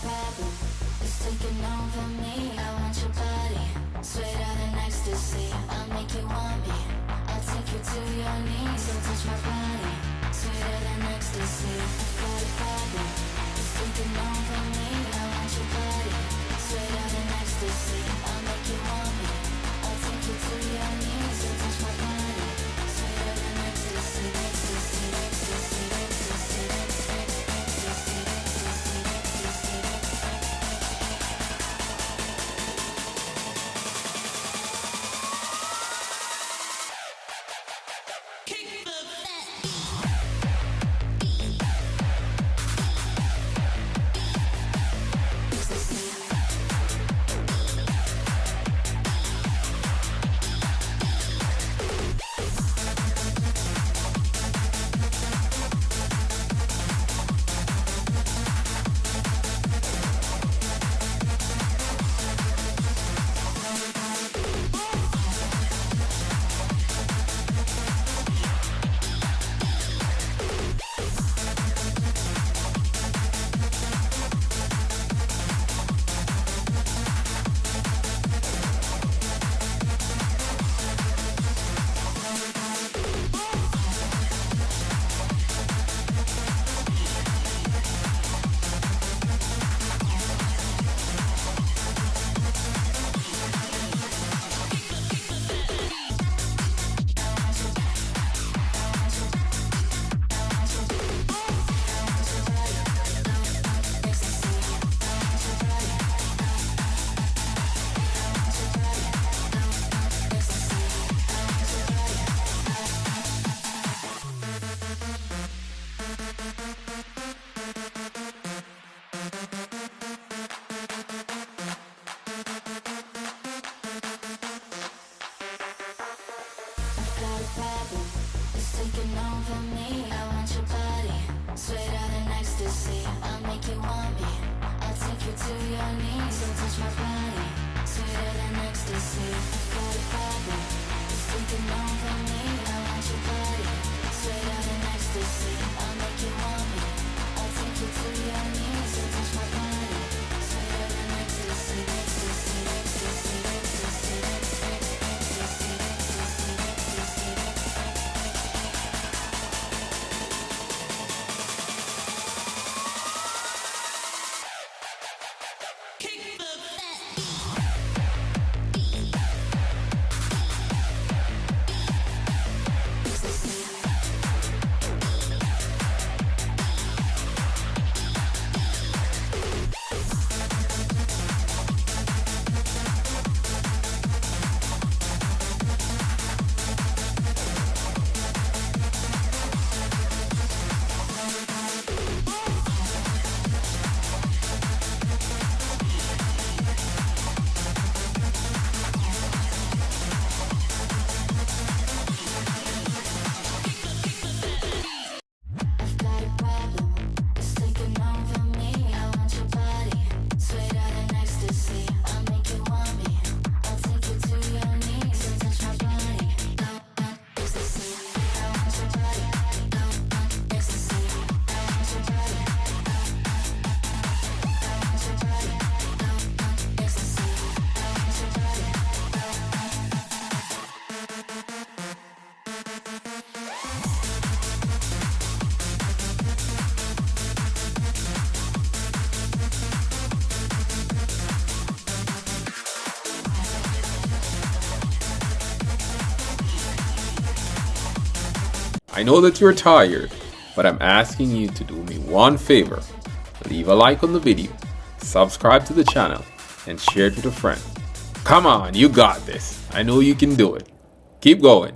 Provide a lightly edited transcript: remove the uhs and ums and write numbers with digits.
Problem, it's taking over me. I want your body, sweeter than ecstasy. I'll make you want me. I'll take you to your knees. So touch my body, sweeter than ecstasy. I've got a problem, it's taking over me. I want your body, sweeter than ecstasy. I'll make you want me. I'll take you to your knees. So touch my body, sweeter than ecstasy. Ecstasy, ecstasy, ecstasy, ecstasy, ecstasy, ecstasy, ecstasy. Got a problem, it's taking over me. I want your body, sweeter than ecstasy. I'll make you want me. I'll take you to your knees. So touch my body, sweeter than ecstasy. I've got a problem, it's taking over me. I want your body, sweeter than ecstasy. I'll make you want me. I'll take you to your knees. So touch my body, sweeter than ecstasy. Ecstasy, ecstasy, ecstasy, ecstasy, ecstasy, ecstasy, ecstasy. I know that you're tired, but I'm asking you to do me one favor. Leave a like on the video, subscribe to the channel, and share it with a friend. Come on, you got this. I know you can do it. Keep going.